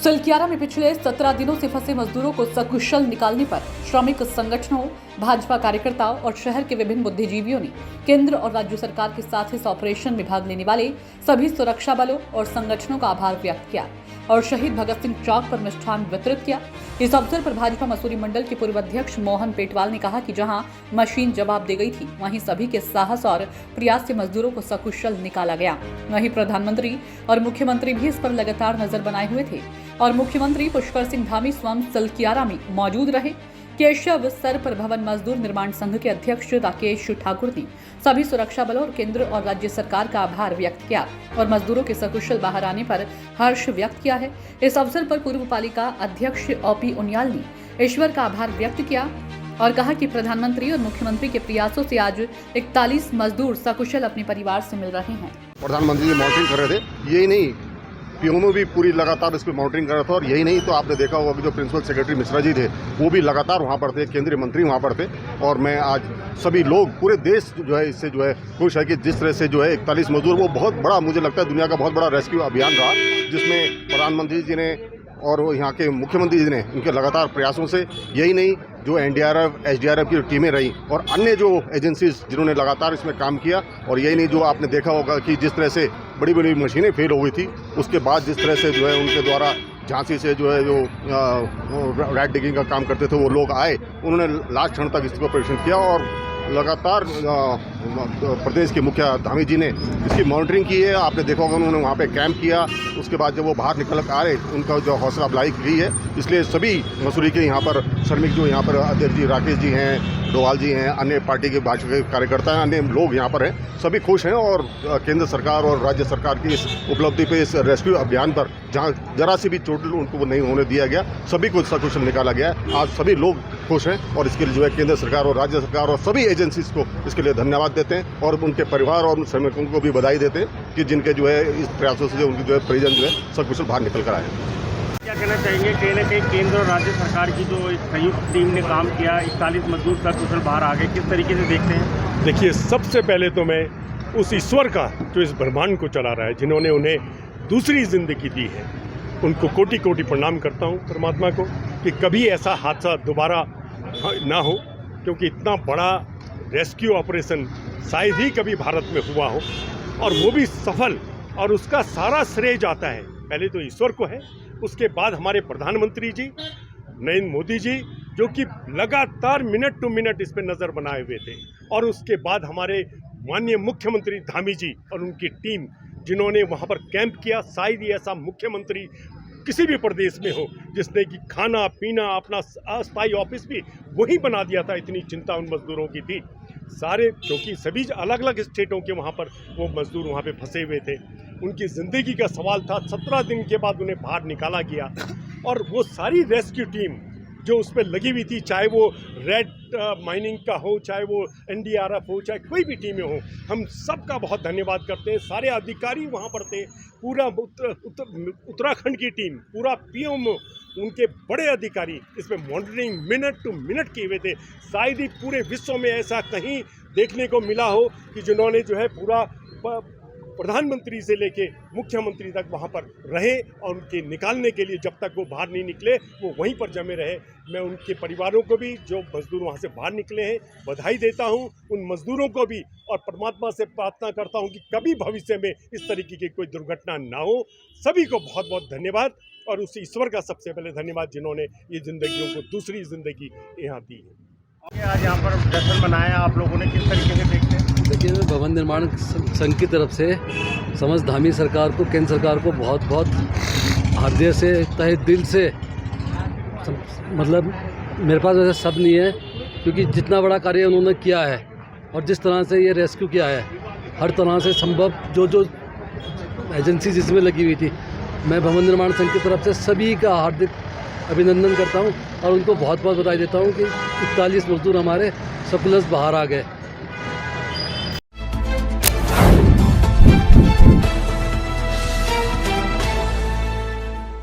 सलकियारा में पिछले 17 दिनों से फंसे मजदूरों को सकुशल निकालने पर श्रमिक संगठनों, भाजपा कार्यकर्ताओं और शहर के विभिन्न बुद्धिजीवियों ने केंद्र और राज्य सरकार के साथ इस ऑपरेशन में भाग लेने वाले सभी सुरक्षा बलों और संगठनों का आभार व्यक्त किया और शहीद भगत सिंह चौक पर मिष्ठान वितरित किया। इस अवसर पर भाजपा मसूरी मंडल के पूर्व अध्यक्ष मोहन पेटवाल ने कहा कि जहां मशीन जवाब दे गई थी, वहीं सभी के साहस और प्रयास से मजदूरों को सकुशल निकाला गया। वहीं प्रधानमंत्री और मुख्यमंत्री भी इस पर लगातार नजर बनाए हुए थे और मुख्यमंत्री पुष्कर सिंह धामी स्वयं सलकियारा में मौजूद रहे। केशव सर पर भवन मजदूर निर्माण संघ के अध्यक्ष राकेश ठाकुर ने सभी सुरक्षा बलों और केंद्र और राज्य सरकार का आभार व्यक्त किया और मजदूरों के सकुशल बाहर आने पर हर्ष व्यक्त किया है। इस अवसर पर पूर्व पालिका अध्यक्ष ओपी उनियाल ने ईश्वर का आभार व्यक्त किया और कहा कि प्रधानमंत्री और मुख्यमंत्री के प्रयासों से आज 41 मजदूर सकुशल अपने परिवार से मिल रहे हैं। प्रधानमंत्री जी मॉनिटरिंग कर रहे थे, यही नहीं पीओनो भी पूरी लगातार इस पर मॉनिटरिंग कर रहा था और यही नहीं तो आपने देखा होगा कि जो प्रिंसिपल सेक्रेटरी मिश्रा जी थे वो भी लगातार वहाँ पर थे, केंद्रीय मंत्री वहाँ पर थे। और मैं आज सभी लोग पूरे देश जो है इससे जो है खुश है कि जिस तरह से जो है 41 मजदूर, वो बहुत बड़ा, मुझे लगता है दुनिया का बहुत बड़ा रेस्क्यू अभियान रहा, जिसमें प्रधानमंत्री जी ने और यहाँ के मुख्यमंत्री जी ने उनके लगातार प्रयासों से, यही नहीं जो एनडीआरएफ, एसडीआरएफ की टीमें रही और अन्य जो एजेंसीज जिन्होंने लगातार इसमें काम किया, और यही नहीं जो आपने देखा होगा कि जिस तरह से बड़ी बड़ी मशीनें फेल हो गई थी, उसके बाद जिस तरह से जो है उनके द्वारा झांसी से जो है जो रैट डिगिंग का काम करते थे वो लोग आए, उन्होंने लास्ट क्षण तक इसको ऑपरेशन किया और लगातार प्रदेश के मुखिया धामी जी ने इसकी मॉनिटरिंग की है। आपने देखा होगा उन्होंने वहाँ पे कैंप किया, उसके बाद जब वो बाहर निकल कर आ रहे उनका जो हौसला अफजाई की है। इसलिए सभी मसूरी के यहाँ पर श्रमिक जो यहाँ पर अध्यक्ष जी राकेश जी हैं, डोवाल जी हैं, अन्य पार्टी के भाजपा के कार्यकर्ता हैं, अन्य लोग यहाँ पर हैं, सभी खुश हैं और केंद्र सरकार और राज्य सरकार की इस उपलब्धि पे, इस रेस्क्यू अभियान पर जहाँ जरा सी भी चोट उनको नहीं होने दिया गया, सभी को सकुशल निकाला गया। आज सभी लोग खुश हैं और इसके लिए जो है केंद्र सरकार और राज्य सरकार और सभी एजेंसीज को इसके लिए धन्यवाद देते हैं और उनके परिवार और श्रमिकों को भी बधाई देते हैं कि जिनके जो है इस प्रयासों से उनके जो है परिजन जो है सकुशल बाहर निकल कर आए। क्या कहना चाहेंगे, कहीं ना कहीं केंद्र और राज्य सरकार की जो एक संयुक्त टीम ने काम किया, 41 मजदूर सकुशल बाहर आ गए, किस तरीके से देखते हैं? देखिए, सबसे पहले तो मैं उस ईश्वर का जो इस ब्रह्मांड को चला रहा है, जिन्होंने उन्हें दूसरी जिंदगी दी है, उनको कोटि कोटि प्रणाम करता हूँ परमात्मा को कि कभी ऐसा हादसा दोबारा ना हो, क्योंकि इतना बड़ा रेस्क्यू ऑपरेशन शायद ही कभी भारत में हुआ हो और वो भी सफल, और उसका सारा श्रेय जाता है पहले तो ईश्वर को है, उसके बाद हमारे प्रधानमंत्री जी नरेंद्र मोदी जी, जो कि लगातार मिनट टू मिनट इस पर नज़र बनाए हुए थे, और उसके बाद हमारे माननीय मुख्यमंत्री धामी जी और उनकी टीम जिन्होंने वहाँ पर कैंप किया। शायद ही ऐसा मुख्यमंत्री किसी भी प्रदेश में हो जिसने कि खाना पीना, अपना अस्थायी ऑफिस भी वही बना दिया था, इतनी चिंता उन मजदूरों की थी सारे, क्योंकि सभी अलग अलग स्टेटों के वहाँ पर वो मजदूर वहाँ पे फंसे हुए थे, उनकी ज़िंदगी का सवाल था। 17 दिन के बाद उन्हें बाहर निकाला गया और वो सारी रेस्क्यू टीम जो उस पर लगी हुई थी, चाहे वो रेड माइनिंग का हो, चाहे वो एनडीआरएफ हो, चाहे कोई भी टीमें हो, हम सबका बहुत धन्यवाद करते हैं। सारे अधिकारी वहाँ पर थे, पूरा उत्तराखंड की टीम, पूरा पीएम, उनके बड़े अधिकारी इसमें मॉनिटरिंग मिनट टू मिनट किए हुए थे। शायद ही पूरे विश्व में ऐसा कहीं देखने को मिला हो कि जिन्होंने जो है पूरा प्रधानमंत्री से लेके मुख्यमंत्री तक वहाँ पर रहे और उनके निकालने के लिए जब तक वो बाहर नहीं निकले वो वहीं पर जमे रहे। मैं उनके परिवारों को भी, जो मजदूर वहाँ से बाहर निकले हैं, बधाई देता हूँ, उन मजदूरों को भी, और परमात्मा से प्रार्थना करता हूँ कि कभी भविष्य में इस तरीके की कोई दुर्घटना ना हो। सभी को बहुत बहुत धन्यवाद और उस ईश्वर का सबसे पहले धन्यवाद जिन्होंने ये जिंदगियों को दूसरी जिंदगी यहाँ दी है। आज यहाँ पर जश्न मनाया आप लोगों ने, किस तरीके से देखते हैं? देखिए, भवन निर्माण संघ की तरफ से समस्त धामी सरकार को, केंद्र सरकार को बहुत बहुत हृदय से, तहे दिल से, मतलब मेरे पास वैसे शब्द नहीं है, क्योंकि जितना बड़ा कार्य उन्होंने किया है और जिस तरह से ये रेस्क्यू किया है, हर तरह से संभव जो एजेंसी जिसमें लगी हुई थी, मैं भवन निर्माण संघ की तरफ से सभी का हार्दिक अभिनंदन करता हूं और उनको बहुत बहुत बधाई देता हूं कि 41 मजदूर हमारे सकुशल बाहर आ गए।